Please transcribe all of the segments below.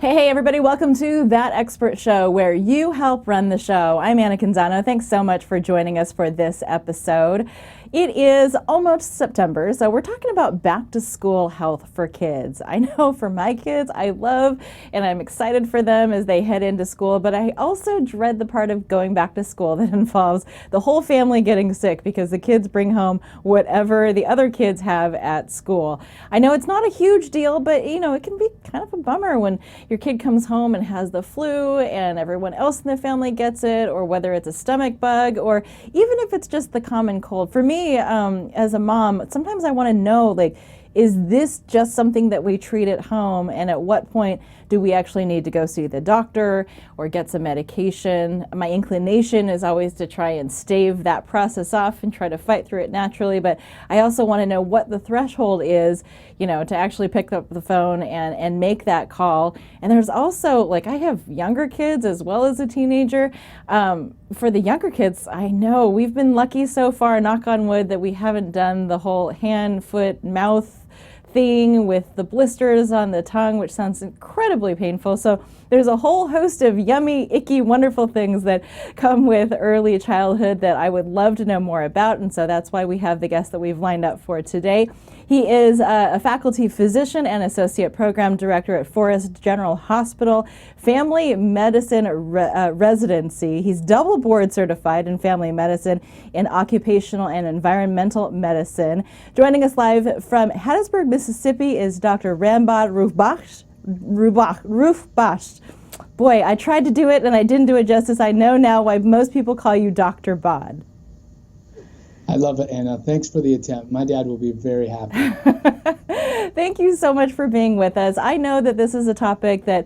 Hey, everybody, welcome to That Expert Show, where you help run the show. I'm Anna Canzano. Thanks so much for joining us for this episode. It is almost September, so we're talking about back to school health for kids. I know for my kids, I love and I'm excited for them as they head into school, but I also dread the part of going back to school that involves the whole family getting sick because the kids bring home whatever the other kids have at school. I know it's not a huge deal, but it can be kind of a bummer when your kid comes home and has the flu and everyone else in the family gets it, or whether it's a stomach bug, or even if it's just the common cold. For me, as a mom, sometimes I want to know, is this just something that we treat at home, and at what point do we actually need to go see the doctor or get some medication? My inclination is always to try and stave that process off and try to fight through it naturally, but I also want to know what the threshold is, to actually pick up the phone and make that call. And there's also, I have younger kids as well as a teenager. For the younger kids, I know we've been lucky so far, knock on wood, that we haven't done the whole hand, foot, mouth thing with the blisters on the tongue, which sounds incredibly painful. So there's a whole host of yummy, icky, wonderful things that come with early childhood that I would love to know more about. And so that's why we have the guest that we've lined up for today. He is a faculty physician and associate program director at Forrest General Hospital, family medicine residency. He's double board certified in family medicine and occupational and environmental medicine. Joining us live from Hattiesburg, Mississippi is Dr. Rambod Rouhkbakhsh. Boy, I tried to do it and I didn't do it justice. I know now why most people call you Dr. Bod. I love it, Anna. Thanks for the attempt. My dad will be very happy. Thank you so much for being with us. I know that this is a topic that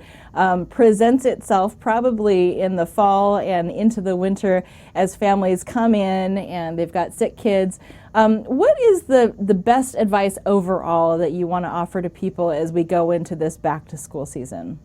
presents itself probably in the fall and into the winter as families come in and they've got sick kids. What is the best advice overall that you want to offer to people as we go into this back to school season?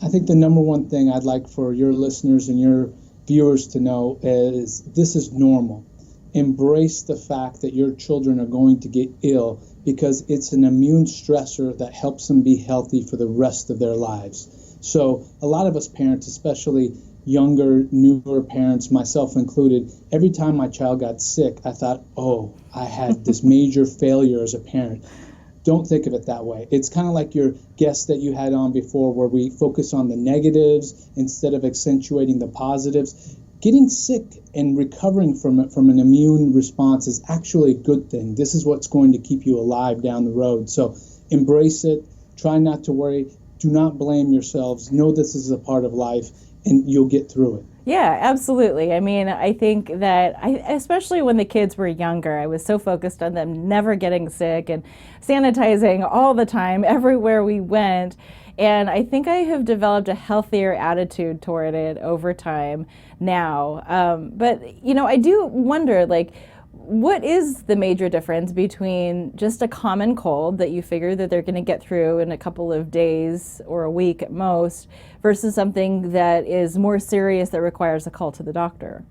I think the number one thing I'd like for your listeners and your viewers to know is this is normal. Embrace the fact that your children are going to get ill because it's an immune stressor that helps them be healthy for the rest of their lives. So a lot of us parents, especially younger, newer parents, myself included, every time my child got sick, I thought, oh, I had this major failure as a parent. Don't think of it that way. It's kind of like your guest that you had on before, where we focus on the negatives instead of accentuating the positives. Getting sick and recovering from an immune response is actually a good thing. This is what's going to keep you alive down the road. So embrace it. Try not to worry. Do not blame yourselves. Know this is a part of life, and you'll get through it. Yeah, absolutely. I mean, I think that especially when the kids were younger, I was so focused on them never getting sick and sanitizing all the time everywhere we went. And I think I have developed a healthier attitude toward it over time now. But, I do wonder, what is the major difference between just a common cold that you figure that they're going to get through in a couple of days or a week at most versus something that is more serious that requires a call to the doctor?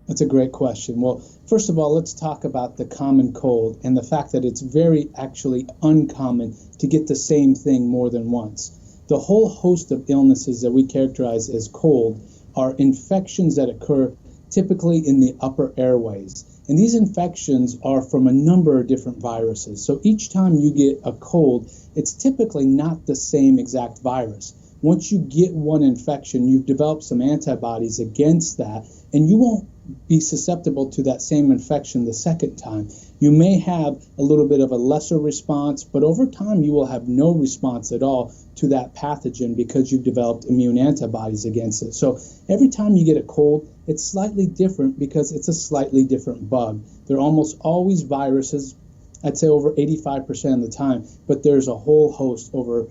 That's a great question. Well, first of all, let's talk about the common cold and the fact that it's very actually uncommon to get the same thing more than once. The whole host of illnesses that we characterize as cold are infections that occur typically in the upper airways. And these infections are from a number of different viruses. So each time you get a cold, it's typically not the same exact virus. Once you get one infection, you've developed some antibodies against that, and you won't be susceptible to that same infection the second time. You may have a little bit of a lesser response, but over time you will have no response at all to that pathogen because you've developed immune antibodies against it. So every time you get a cold, it's slightly different because it's a slightly different bug. They're almost always viruses, I'd say over 85% of the time, but there's a whole host, over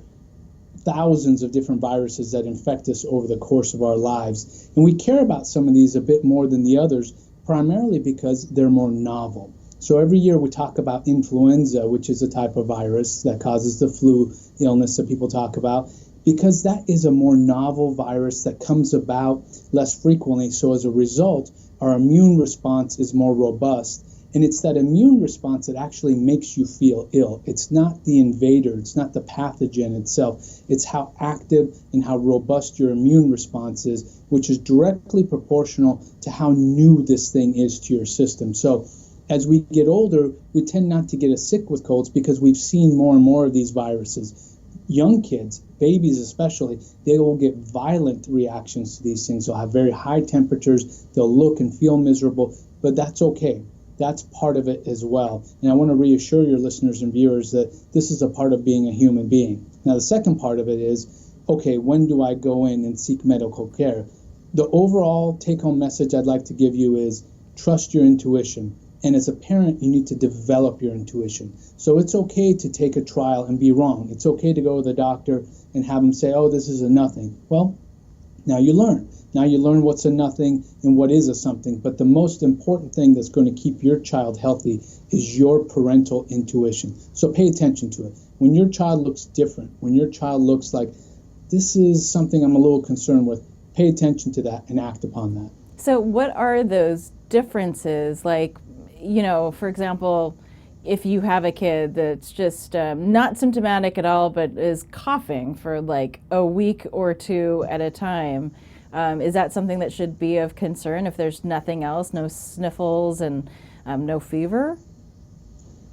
thousands of different viruses that infect us over the course of our lives. And we care about some of these a bit more than the others, primarily because they're more novel. So every year we talk about influenza, which is a type of virus that causes the flu illness that people talk about, because that is a more novel virus that comes about less frequently. So as a result, our immune response is more robust. And it's that immune response that actually makes you feel ill. It's not the invader, it's not the pathogen itself. It's how active and how robust your immune response is, which is directly proportional to how new this thing is to your system. So as we get older, we tend not to get as sick with colds because we've seen more and more of these viruses. Young kids, babies especially, they will get violent reactions to these things. They'll have very high temperatures, they'll look and feel miserable, but that's okay. That's part of it as well. And I want to reassure your listeners and viewers that this is a part of being a human being. Now, the second part of it is, okay, when do I go in and seek medical care? The overall take-home message I'd like to give you is trust your intuition. And as a parent, you need to develop your intuition. So it's okay to take a trial and be wrong. It's okay to go to the doctor and have them say, oh, this is a nothing. Well, now you learn. Now you learn what's a nothing and what is a something. But the most important thing that's going to keep your child healthy is your parental intuition. So pay attention to it. When your child looks different, when your child looks like, this is something I'm a little concerned with, pay attention to that and act upon that. So what are those differences? Like, you know, for example, if you have a kid that's just not symptomatic at all, but is coughing for like a week or two at a time, is that something that should be of concern if there's nothing else, no sniffles and no fever?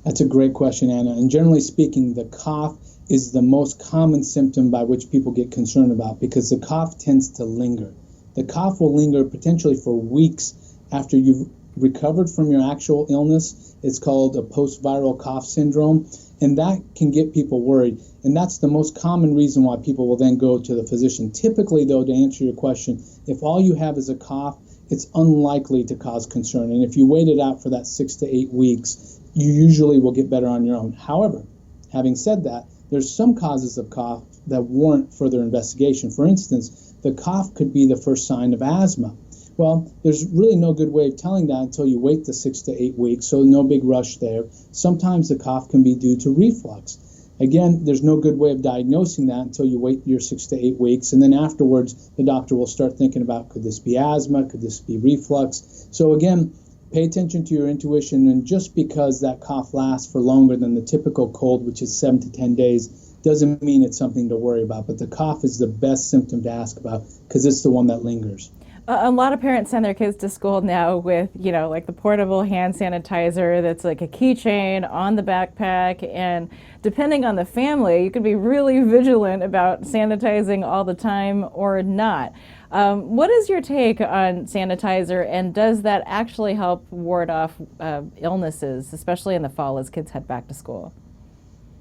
That's a great question, Anna. And generally speaking, the cough is the most common symptom by which people get concerned about because the cough tends to linger. The cough will linger potentially for weeks after you've recovered from your actual illness. It's called a post-viral cough syndrome, and that can get people worried. And that's the most common reason why people will then go to the physician. Typically, though, to answer your question, if all you have is a cough, it's unlikely to cause concern. And if you wait it out for that 6 to 8 weeks, you usually will get better on your own. However, having said that, there's some causes of cough that warrant further investigation. For instance, the cough could be the first sign of asthma. Well, there's really no good way of telling that until you wait the 6 to 8 weeks, so no big rush there. Sometimes the cough can be due to reflux. Again, there's no good way of diagnosing that until you wait your 6 to 8 weeks, and then afterwards, the doctor will start thinking about, could this be asthma, could this be reflux? So again, pay attention to your intuition, and just because that cough lasts for longer than the typical cold, which is 7 to 10 days, doesn't mean it's something to worry about. But the cough is the best symptom to ask about because it's the one that lingers. A lot of parents send their kids to school now with, you know, like the portable hand sanitizer that's like a keychain on the backpack. And depending on the family, you could be really vigilant about sanitizing all the time or not. What is your take on sanitizer, and does that actually help ward off illnesses, especially in the fall as kids head back to school?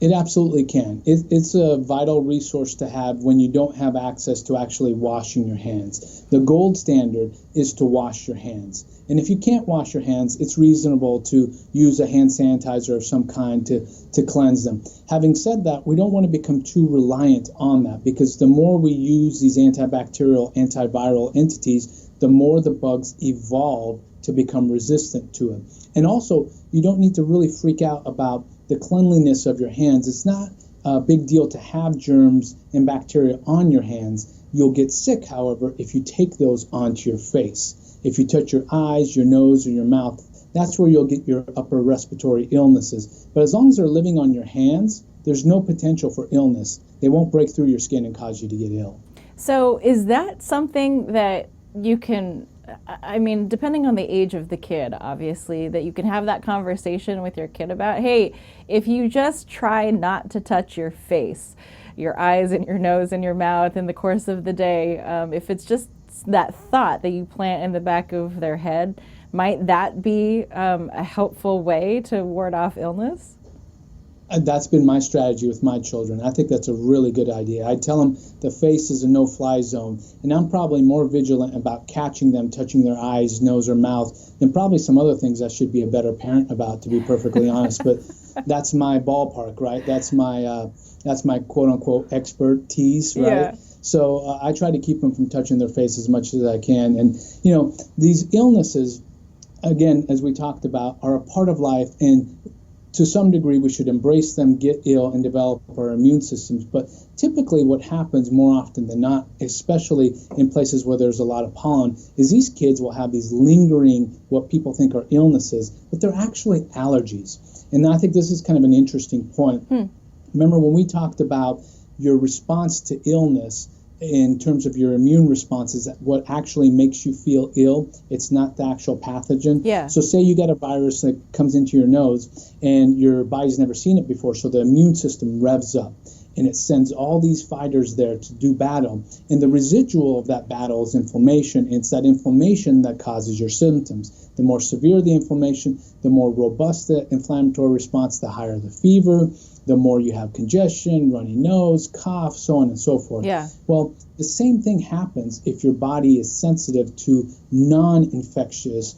It absolutely can. It's a vital resource to have when you don't have access to actually washing your hands. The gold standard is to wash your hands. And if you can't wash your hands, it's reasonable to use a hand sanitizer of some kind to cleanse them. Having said that, we don't want to become too reliant on that, because the more we use these antibacterial, antiviral entities, the more the bugs evolve to become resistant to it. And also, you don't need to really freak out about the cleanliness of your hands. It's not a big deal to have germs and bacteria on your hands. You'll get sick, however, if you take those onto your face. If you touch your eyes, your nose, or your mouth, that's where you'll get your upper respiratory illnesses. But as long as they're living on your hands, there's no potential for illness. They won't break through your skin and cause you to get ill. So is that something that you can, I mean, depending on the age of the kid, obviously, that you can have that conversation with your kid about, hey, if you just try not to touch your face, your eyes and your nose and your mouth in the course of the day, if it's just that thought that you plant in the back of their head, might that be a helpful way to ward off illness? That's been my strategy with my children. I think that's a really good idea. I tell them the face is a no-fly zone, and I'm probably more vigilant about catching them touching their eyes, nose, or mouth than probably some other things I should be a better parent about, to be perfectly honest. But that's my ballpark, right? That's my quote-unquote expertise, right? Yeah. So I try to keep them from touching their face as much as I can. And, you know, these illnesses, again, as we talked about, are a part of life, and to some degree, we should embrace them, get ill, and develop our immune systems. But typically what happens more often than not, especially in places where there's a lot of pollen, is these kids will have these lingering, what people think are illnesses, but they're actually allergies. And I think this is kind of an interesting point. Remember when we talked about your response to illness, in terms of your immune responses, what actually makes you feel ill, it's not the actual pathogen. Yeah. So say you get a virus that comes into your nose and your body's never seen it before, so the immune system revs up and it sends all these fighters there to do battle. And the residual of that battle is inflammation. It's that inflammation that causes your symptoms. The more severe the inflammation, the more robust the inflammatory response, the higher the fever, the more you have congestion, runny nose, cough, so on and so forth. Yeah. Well, the same thing happens if your body is sensitive to non-infectious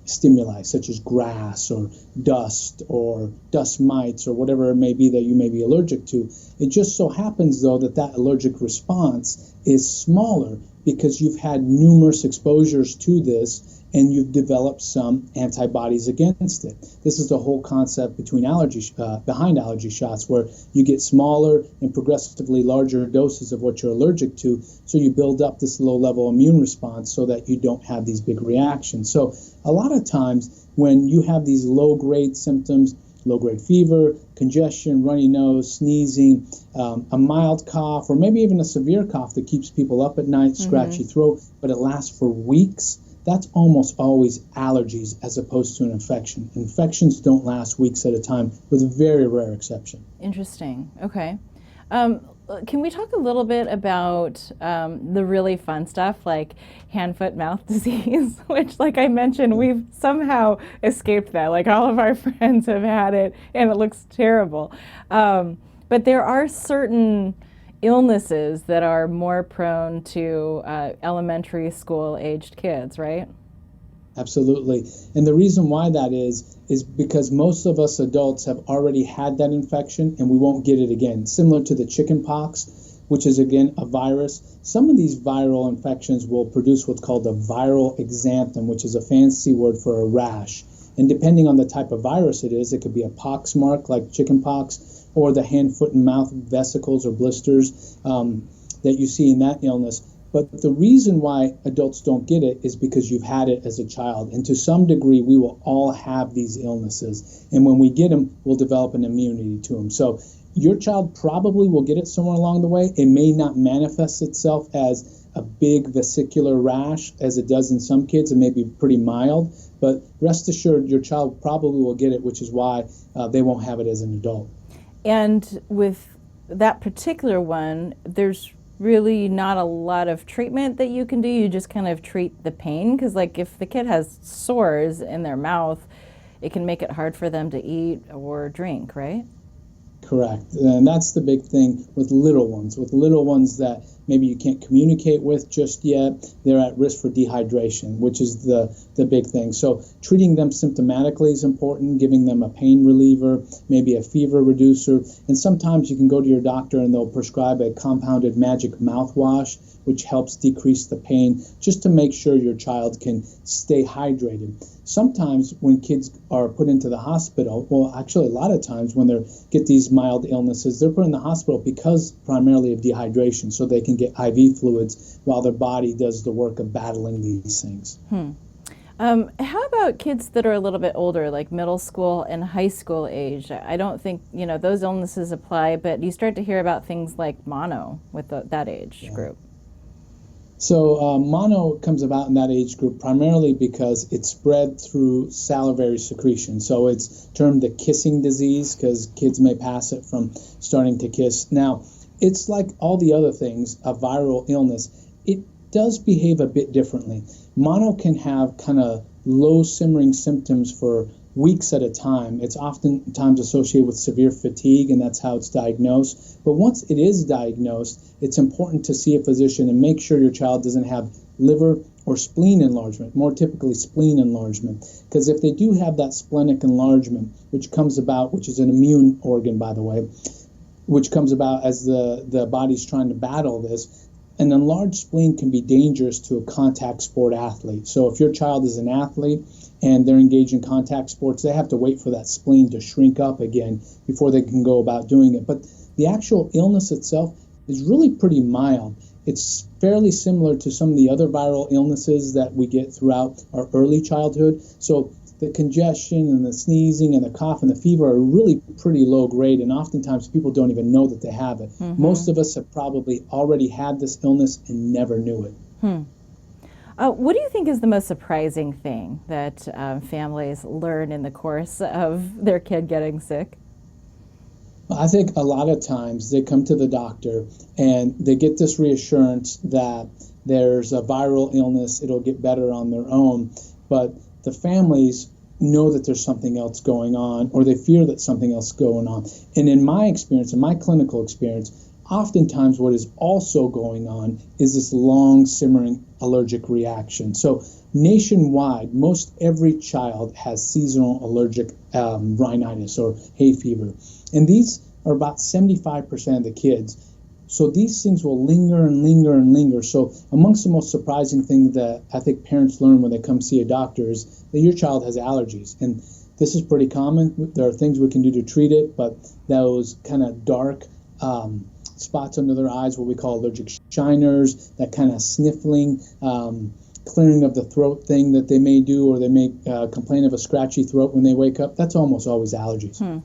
stimuli, such as grass or dust mites or whatever it may be that you may be allergic to. It just so happens, though, that allergic response is smaller because you've had numerous exposures to this and you've developed some antibodies against it. This is the whole concept behind allergy shots, where you get smaller and progressively larger doses of what you're allergic to, so you build up this low-level immune response so that you don't have these big reactions. So a lot of times when you have these low-grade symptoms, low-grade fever, congestion, runny nose, sneezing, a mild cough, or maybe even a severe cough that keeps people up at night, scratchy throat, but it lasts for weeks, that's almost always allergies as opposed to an infection. Infections don't last weeks at a time, with a very rare exception. Interesting. Okay. Can we talk a little bit about the really fun stuff like hand, foot, mouth disease, which, like I mentioned, we've somehow escaped that. Like all of our friends have had it and it looks terrible. But there are certain illnesses that are more prone to elementary school aged kids, right? Absolutely. And the reason why that is because most of us adults have already had that infection and we won't get it again. Similar to the chicken pox, which is again a virus. Some of these viral infections will produce what's called a viral exanthem, which is a fancy word for a rash. And depending on the type of virus it is, it could be a pox mark like chicken pox, or the hand, foot, and mouth vesicles or blisters that you see in that illness. But the reason why adults don't get it is because you've had it as a child. And to some degree, we will all have these illnesses. And when we get them, we'll develop an immunity to them. So your child probably will get it somewhere along the way. It may not manifest itself as a big vesicular rash as it does in some kids. It may be pretty mild. But rest assured, your child probably will get it, which is why they won't have it as an adult. And with that particular one, there's really not a lot of treatment that you can do. You just kind of treat the pain, because like if the kid has sores in their mouth, it can make it hard for them to eat or drink, right? Correct. And that's the big thing with little ones. With little ones that maybe you can't communicate with just yet, they're at risk for dehydration, which is the big thing. So treating them symptomatically is important, giving them a pain reliever, maybe a fever reducer. And sometimes you can go to your doctor and they'll prescribe a compounded magic mouthwash, which helps decrease the pain, just to make sure your child can stay hydrated. Sometimes when kids are put into the hospital, well, actually a lot of times when they get these mild illnesses, they're put in the hospital because primarily of dehydration, so they can get IV fluids while their body does the work of battling these things. How about kids that are a little bit older, like middle school and high school age? I don't think, those illnesses apply, but you start to hear about things like mono with that age group. So mono comes about in that age group primarily because it's spread through salivary secretion. So it's termed the kissing disease because kids may pass it from starting to kiss. Now, it's like all the other things, a viral illness. It does behave a bit differently. Mono can have kind of low simmering symptoms for weeks at a time. It's oftentimes associated with severe fatigue, and that's how it's diagnosed. But once it is diagnosed, it's important to see a physician and make sure your child doesn't have liver or spleen enlargement, more typically spleen enlargement. Because if they do have that splenic enlargement, which comes about, which is an immune organ, by the way, which comes about as the body's trying to battle this, An enlarged spleen can be dangerous to a contact sport athlete. So if your child is an athlete and they're engaged in contact sports, they have to wait for that spleen to shrink up again before they can go about doing it. But the actual illness itself is really pretty mild. It's fairly similar to some of the other viral illnesses that we get throughout our early childhood. So the congestion and the sneezing and the cough and the fever are really pretty low grade, and oftentimes people don't even know that they have it. Most of us have probably already had this illness and never knew it. What do you think is the most surprising thing that families learn in the course of their kid getting sick? I think a lot of times they come to the doctor and they get this reassurance that there's a viral illness, it'll get better on their own, but the families know that there's something else going on, or they fear that something else is going on. And in my experience, in my clinical experience, oftentimes what is also going on is this long simmering allergic reaction. So nationwide, most every child has seasonal allergic rhinitis or hay fever. And these are about 75% of the kids. So these things will linger and linger and linger. So amongst the most surprising things that I think parents learn when they come see a doctor is that your child has allergies. And this is pretty common. There are things we can do to treat it, but those kind of dark spots under their eyes, what we call allergic shiners, that kind of sniffling, clearing of the throat thing that they may do, or they may complain of a scratchy throat when they wake up, that's almost always allergies.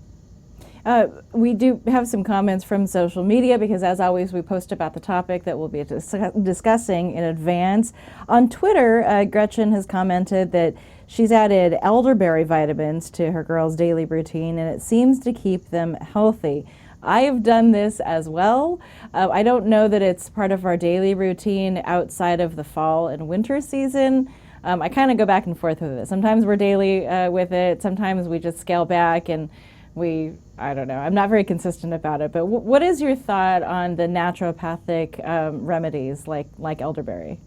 We do have some comments from social media because, as always, we post about the topic that we'll be discussing in advance. On Twitter, Gretchen has commented that she's added elderberry vitamins to her girls' daily routine, and it seems to keep them healthy. I have done this as well. I don't know that it's part of our daily routine outside of the fall and winter season. I kind of go back and forth with it. Sometimes we're daily with it. Sometimes we just scale back and I don't know. I'm not very consistent about it. But what is your thought on the naturopathic remedies like elderberry?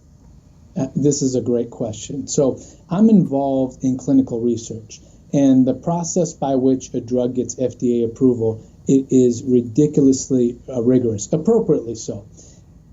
This is a great question. So I'm involved in clinical research, and the process by which a drug gets FDA approval, it is ridiculously rigorous, appropriately so.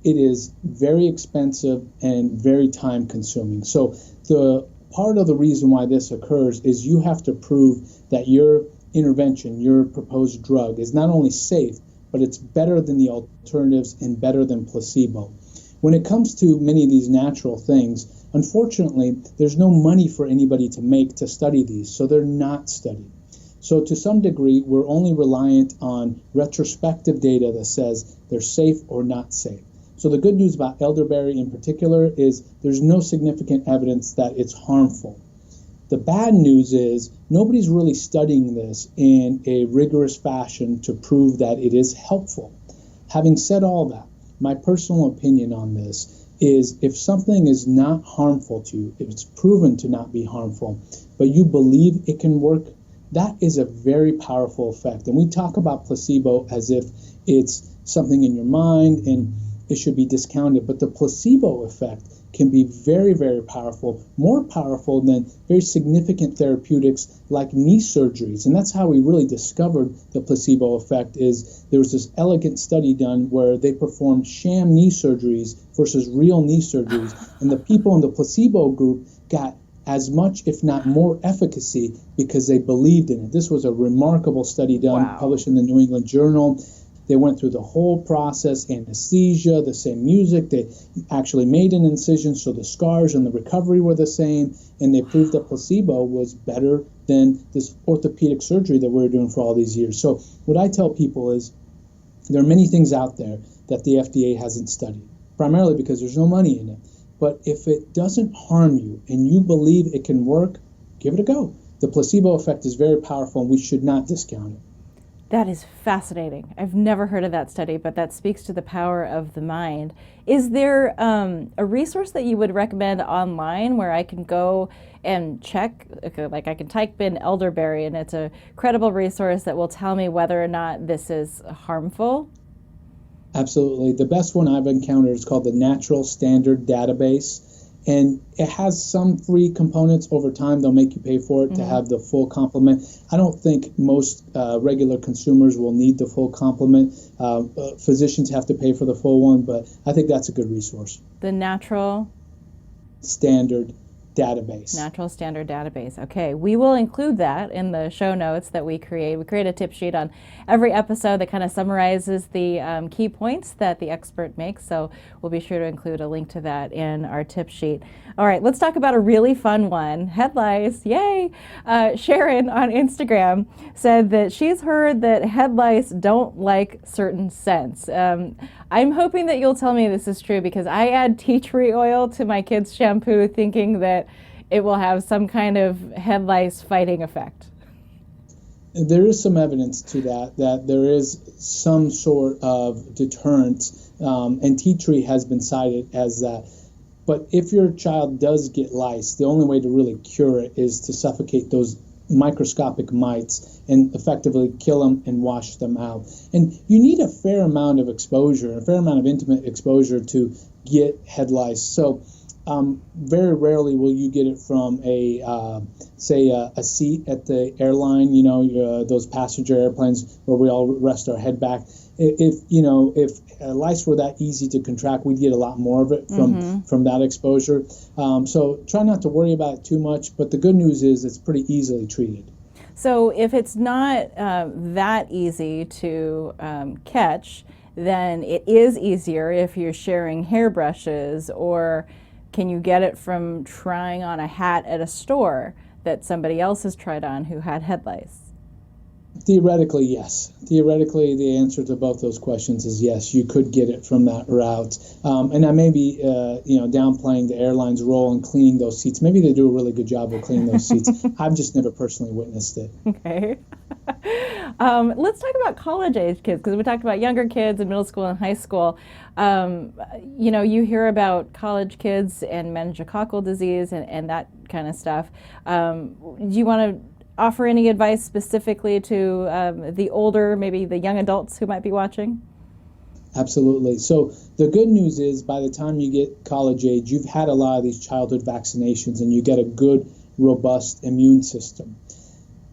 It is very expensive and very time consuming. So the part of the reason why this occurs is you have to prove that your intervention, your proposed drug, is not only safe, but it's better than the alternatives and better than placebo. When it comes to many of these natural things, unfortunately, there's no money for anybody to make to study these, so they're not studied. So to some degree, we're only reliant on retrospective data that says they're safe or not safe. So the good news about elderberry in particular is there's no significant evidence that it's harmful. The bad news is nobody's really studying this in a rigorous fashion to prove that it is helpful. Having said all that, my personal opinion on this is if something is not harmful to you, if it's proven to not be harmful, but you believe it can work, that is a very powerful effect. And we talk about placebo as if it's something in your mind and it should be discounted, but the placebo effect can be very, very powerful, more powerful than very significant therapeutics like knee surgeries. And that's how we really discovered the placebo effect. Is there was this elegant study done where they performed sham knee surgeries versus real knee surgeries, and the people in the placebo group got as much, if not more, efficacy because they believed in it. This was a remarkable study done, published in the New England Journal. They went through the whole process, anesthesia, the same music. They actually made an incision, so the scars and the recovery were the same, and they proved that placebo was better than this orthopedic surgery that we were doing for all these years. So what I tell people is there are many things out there that the FDA hasn't studied, primarily because there's no money in it. But if it doesn't harm you and you believe it can work, give it a go. The placebo effect is very powerful, and we should not discount it. That is fascinating. I've never heard of that study, but that speaks to the power of the mind. Is there a resource that you would recommend online where I can go and check, like I can type in elderberry and it's a credible resource that will tell me whether or not this is harmful? Absolutely. The best one I've encountered is called the Natural Standard Database. And it has some free components. Over time, they'll make you pay for it to have the full complement. I don't think most regular consumers will need the full complement. Physicians have to pay for the full one, but I think that's a good resource. The Natural Standard Database. Natural Standard Database. Okay, we will include that in the show notes that we create. We create a tip sheet on every episode that kind of summarizes the key points that the expert makes. So we'll be sure to include a link to that in our tip sheet. All right, let's talk about a really fun one. Head lice, yay! Sharon on Instagram said that she's heard that head lice don't like certain scents. I'm hoping that you'll tell me this is true, because I add tea tree oil to my kids' shampoo thinking that it will have some kind of head lice fighting effect. There is some evidence to that there is some sort of deterrent, and tea tree has been cited as that. But if your child does get lice, the only way to really cure it is to suffocate those microscopic mites and effectively kill them and wash them out. And you need a fair amount of exposure, a fair amount of intimate exposure to get head lice. So very rarely will you get it from a seat at the airline, those passenger airplanes where we all rest our head back. If lice were that easy to contract, we'd get a lot more of it from that exposure. So try not to worry about it too much, but the good news is it's pretty easily treated. So if it's not that easy to catch, then it is easier if you're sharing hairbrushes, or can you get it from trying on a hat at a store that somebody else has tried on who had head lice? Theoretically, yes. Theoretically, the answer to both those questions is yes. You could get it from that route. And I may be, downplaying the airline's role in cleaning those seats. Maybe they do a really good job of cleaning those seats. I've just never personally witnessed it. Okay. Let's talk about college-age kids, because we talked about younger kids in middle school and high school. You hear about college kids and meningococcal disease and that kind of stuff. Do you want to offer any advice specifically to the older, maybe the young adults who might be watching? Absolutely. So the good news is by the time you get college age, you've had a lot of these childhood vaccinations and you get a good, robust immune system.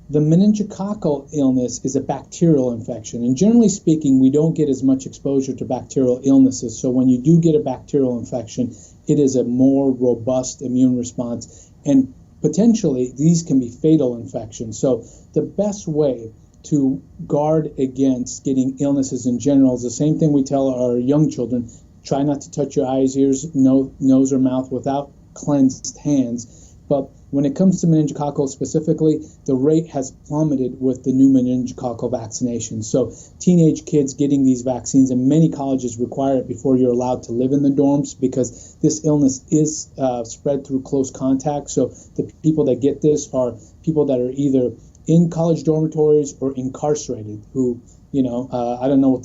The meningococcal illness is a bacterial infection, and generally speaking, we don't get as much exposure to bacterial illnesses. So when you do get a bacterial infection, it is a more robust immune response, and potentially these can be fatal infections. So the best way to guard against getting illnesses in general is the same thing we tell our young children: try not to touch your eyes, ears, nose, or mouth without cleansed hands. But when it comes to meningococcal specifically, the rate has plummeted with the new meningococcal vaccination. So teenage kids getting these vaccines, and many colleges require it before you're allowed to live in the dorms, because this illness is spread through close contact. So the people that get this are people that are either in college dormitories or incarcerated, who, I don't know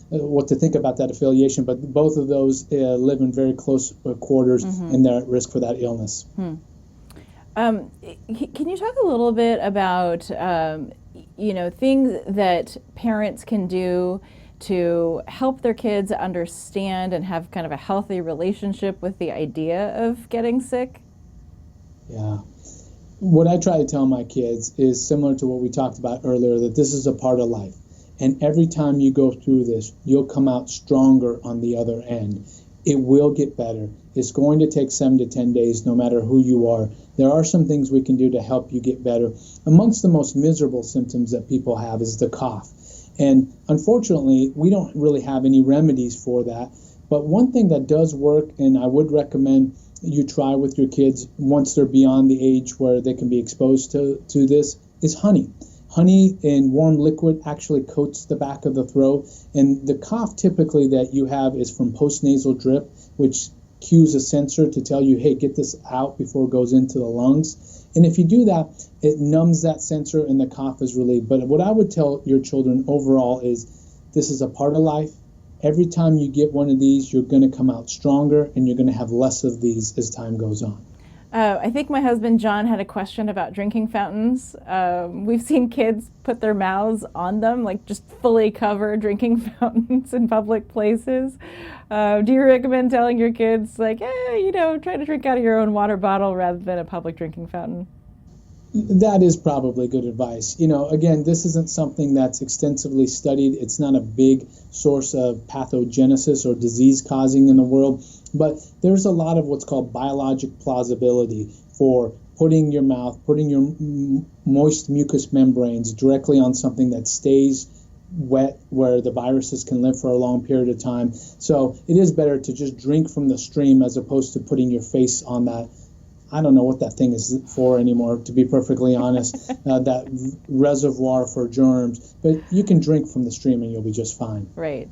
what to think about that affiliation, but both of those live in very close quarters, and they're at risk for that illness. Can you talk a little bit about, things that parents can do to help their kids understand and have kind of a healthy relationship with the idea of getting sick? Yeah. What I try to tell my kids is similar to what we talked about earlier, that this is a part of life. And every time you go through this, you'll come out stronger on the other end. It will get better. It's going to take 7 to 10 days, no matter who you are. There are some things we can do to help you get better. Amongst the most miserable symptoms that people have is the cough. And unfortunately, we don't really have any remedies for that. But one thing that does work, and I would recommend you try with your kids once they're beyond the age where they can be exposed to this, is honey. Honey in warm liquid actually coats the back of the throat, and the cough typically that you have is from postnasal drip, which cues a sensor to tell you, hey, get this out before it goes into the lungs. And if you do that, it numbs that sensor and the cough is relieved. But what I would tell your children overall is this is a part of life. Every time you get one of these, you're going to come out stronger, and you're going to have less of these as time goes on. I think my husband John had a question about drinking fountains. We've seen kids put their mouths on them, like just fully cover drinking fountains in public places. Do you recommend telling your kids, like, try to drink out of your own water bottle rather than a public drinking fountain? That is probably good advice. Again, this isn't something that's extensively studied. It's not a big source of pathogenesis or disease causing in the world, but there's a lot of what's called biologic plausibility for putting your moist mucous membranes directly on something that stays wet where the viruses can live for a long period of time. So it is better to just drink from the stream as opposed to putting your face on that. I don't know what that thing is for anymore, to be perfectly honest, that reservoir for germs. But you can drink from the stream and you'll be just fine. Right.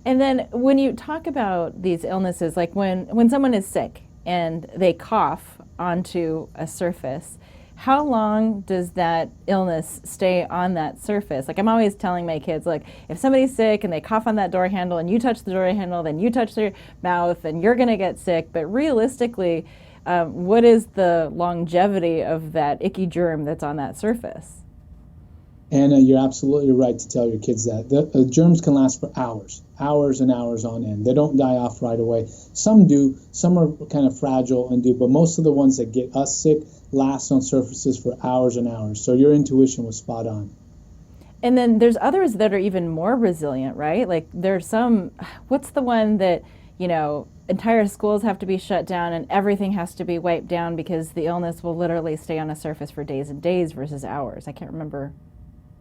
And then when you talk about these illnesses, like when someone is sick and they cough onto a surface, how long does that illness stay on that surface? Like I'm always telling my kids, like if somebody's sick and they cough on that door handle and you touch the door handle, then you touch their mouth and you're going to get sick. But realistically, what is the longevity of that icky germ that's on that surface? Anna, you're absolutely right to tell your kids that. The germs can last for hours and hours on end. They don't die off right away. Some do, some are kind of fragile and do, but most of the ones that get us sick last on surfaces for hours and hours. So your intuition was spot on. And then there's others that are even more resilient, right? Like there's what's the one that, entire schools have to be shut down and everything has to be wiped down because the illness will literally stay on a surface for days and days versus hours. I can't remember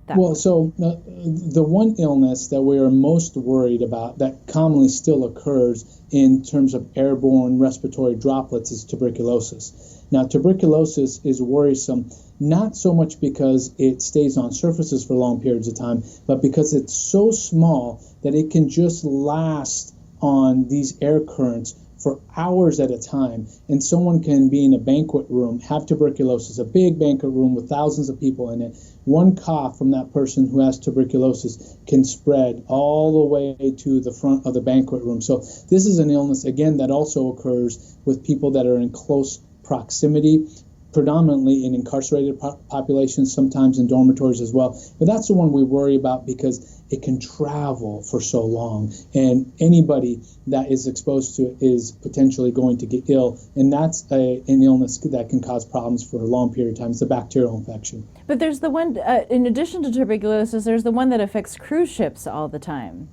that one. So the one illness that we are most worried about that commonly still occurs in terms of airborne respiratory droplets is tuberculosis. Now, tuberculosis is worrisome not so much because it stays on surfaces for long periods of time, but because it's so small that it can just last on these air currents for hours at a time. And someone can be in a banquet room, have tuberculosis, a big banquet room with thousands of people in it. One cough from that person who has tuberculosis can spread all the way to the front of the banquet room. So this is an illness, again, that also occurs with people that are in close proximity, predominantly in incarcerated populations, sometimes in dormitories as well. But that's the one we worry about because it can travel for so long, and anybody that is exposed to it is potentially going to get ill, and that's an illness that can cause problems for a long period of time. It's a bacterial infection. But there's the one, in addition to tuberculosis, there's the one that affects cruise ships all the time.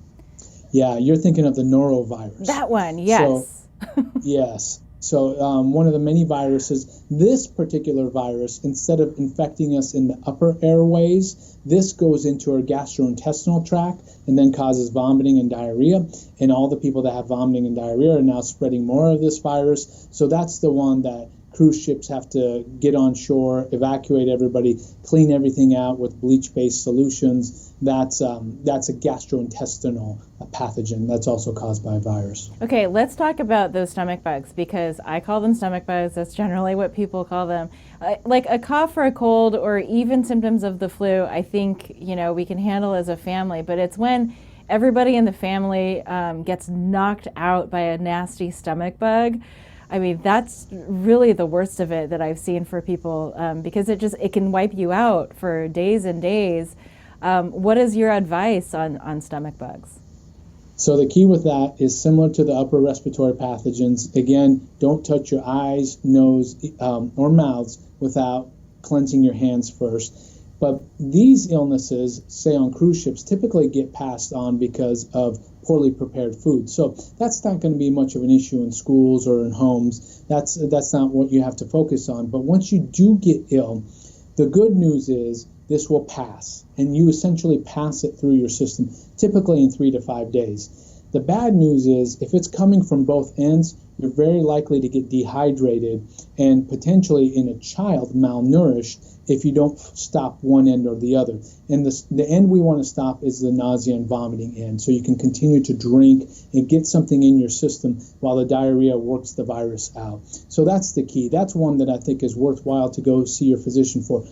Yeah, you're thinking of the norovirus. That one, yes. So, yes. So one of the many viruses, this particular virus, instead of infecting us in the upper airways, this goes into our gastrointestinal tract and then causes vomiting and diarrhea. And all the people that have vomiting and diarrhea are now spreading more of this virus. So that's the one that cruise ships have to get on shore, evacuate everybody, clean everything out with bleach-based solutions. That's a gastrointestinal pathogen that's also caused by a virus. Okay, let's talk about those stomach bugs because I call them stomach bugs. That's generally what people call them. Like a cough or a cold or even symptoms of the flu, I think, we can handle as a family, but it's when everybody in the family gets knocked out by a nasty stomach bug. I mean, that's really the worst of it that I've seen for people because it can wipe you out for days and days. What is your advice on stomach bugs? So the key with that is similar to the upper respiratory pathogens. Again, don't touch your eyes, nose, or mouths without cleansing your hands first. But these illnesses, say on cruise ships, typically get passed on because of poorly prepared food. So that's not going to be much of an issue in schools or in homes. That's not what you have to focus on. But once you do get ill, the good news is this will pass, and you essentially pass it through your system, typically in 3 to 5 days. The bad news is if it's coming from both ends, you're very likely to get dehydrated and potentially in a child malnourished if you don't stop one end or the other. And the end we want to stop is the nausea and vomiting end, so you can continue to drink and get something in your system while the diarrhea works the virus out. So that's the key. That's one that I think is worthwhile to go see your physician for.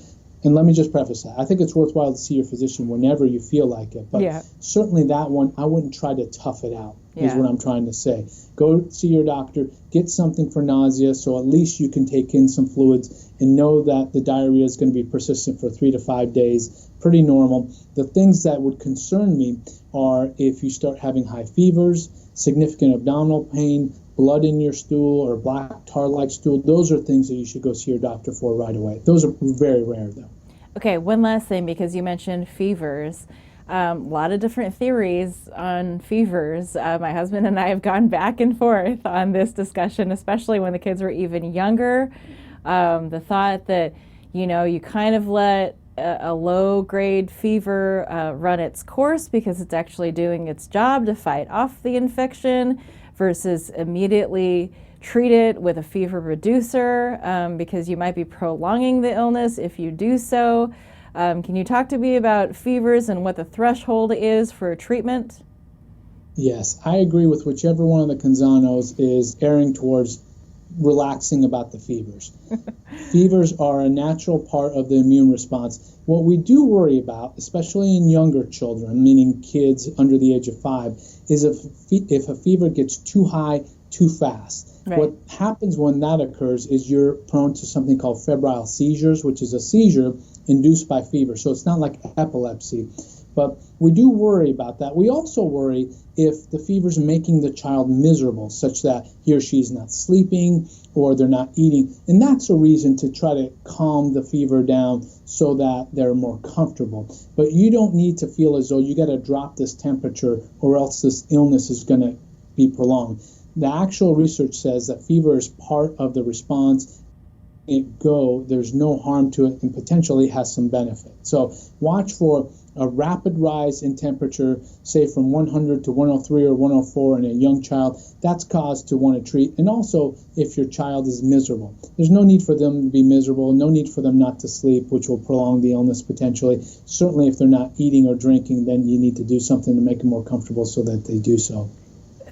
And let me just preface that. I think it's worthwhile to see your physician whenever you feel like it. But certainly that one, I wouldn't try to tough it out. is what I'm trying to say. Go see your doctor, get something for nausea, so at least you can take in some fluids and know that the diarrhea is going to be persistent for 3 to 5 days. Pretty normal. The things that would concern me are if you start having high fevers, significant abdominal pain, blood in your stool, or black tar-like stool. Those are things that you should go see your doctor for right away. Those are very rare, though. Okay, one last thing, because you mentioned fevers. A lot of different theories on fevers. My husband and I have gone back and forth on this discussion, especially when the kids were even younger. The thought that, you kind of let a low-grade fever run its course because it's actually doing its job to fight off the infection, versus immediately treat it with a fever reducer because you might be prolonging the illness if you do so. Can you talk to me about fevers and what the threshold is for treatment? Yes, I agree with whichever one of the Canzanos is erring towards relaxing about the fevers. Fevers are a natural part of the immune response. What we do worry about, especially in younger children, meaning kids under the age of 5, is if a fever gets too high too fast. Right. What happens when that occurs is you're prone to something called febrile seizures, which is a seizure induced by fever. So it's not like epilepsy. But we do worry about that. We also worry if the fever's making the child miserable, such that he or she's not sleeping or they're not eating. And that's a reason to try to calm the fever down so that they're more comfortable. But you don't need to feel as though you got to drop this temperature or else this illness is going to be prolonged. The actual research says that fever is part of the response. There's no harm to it, and potentially has some benefit. So watch for a rapid rise in temperature, say from 100 to 103 or 104 in a young child. That's cause to want to treat. And also if your child is miserable. There's no need for them to be miserable, no need for them not to sleep, which will prolong the illness potentially. Certainly if they're not eating or drinking, then you need to do something to make them more comfortable so that they do so.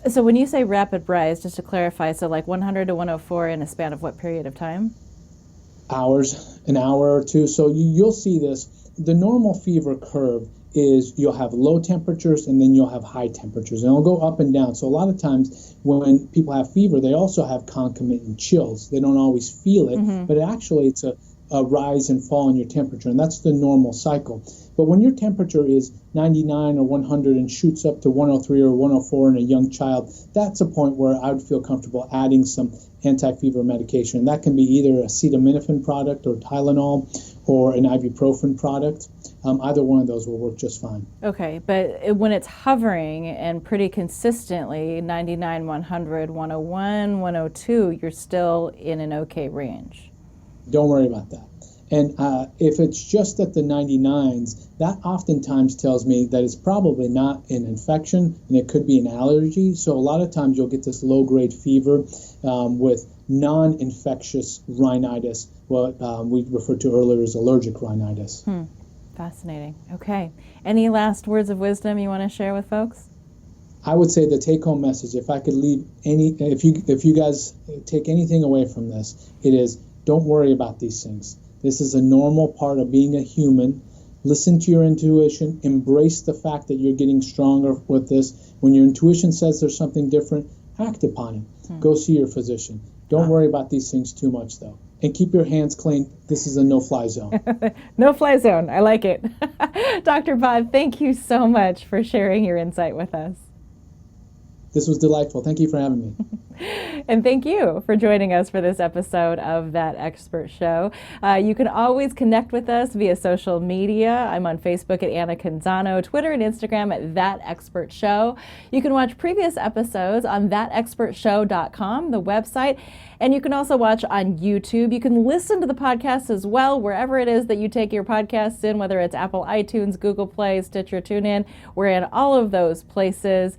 So when you say rapid rise, just to clarify, so like 100 to 104 in a span of what period of time? Hours, an hour or two. So you'll see this. The normal fever curve is you'll have low temperatures and then you'll have high temperatures, and it'll go up and down. So a lot of times when people have fever, they also have concomitant chills. They don't always feel it, but actually it's a rise and fall in your temperature, and that's the normal cycle. But when your temperature is 99 or 100 and shoots up to 103 or 104 in a young child, that's a point where I would feel comfortable adding some anti-fever medication. That can be either acetaminophen product or Tylenol or an ibuprofen product. Either one of those will work just fine. Okay, but when it's hovering and pretty consistently 99, 100, 101, 102, you're still in an okay range. Don't worry about that. And if it's just at the 99s, that oftentimes tells me that it's probably not an infection and it could be an allergy. So a lot of times you'll get this low-grade fever with non-infectious rhinitis, what we referred to earlier as allergic rhinitis. Fascinating. Okay. Any last words of wisdom you want to share with folks? I would say the take-home message, if I could leave if you guys take anything away from this, it is don't worry about these things. This is a normal part of being a human. Listen to your intuition. Embrace the fact that you're getting stronger with this. When your intuition says there's something different, act upon it. Go see your physician. Don't worry about these things too much, though. And keep your hands clean. This is a no-fly zone. No-fly zone. I like it. Dr. Bod, thank you so much for sharing your insight with us. This was delightful. Thank you for having me. And thank you for joining us for this episode of That Expert Show. You can always connect with us via social media. I'm on Facebook at Anna Canzano, Twitter and Instagram at That Expert Show. You can watch previous episodes on thatexpertshow.com, the website. And you can also watch on YouTube. You can listen to the podcast as well, wherever it is that you take your podcasts in, whether it's Apple, iTunes, Google Play, Stitcher, TuneIn. We're in all of those places.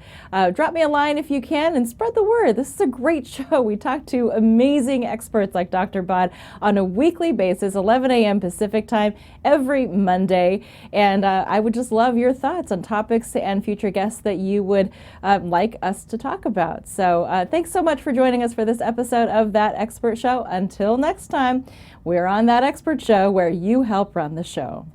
Drop me a line if you can and spread the word. This is a great show. We talk to amazing experts like Dr. Bod on a weekly basis, 11 a.m. Pacific time, every Monday. And I would just love your thoughts on topics and future guests that you would like us to talk about. So thanks so much for joining us for this episode of That Expert Show. Until next time, we're on That Expert Show, where you help run the show.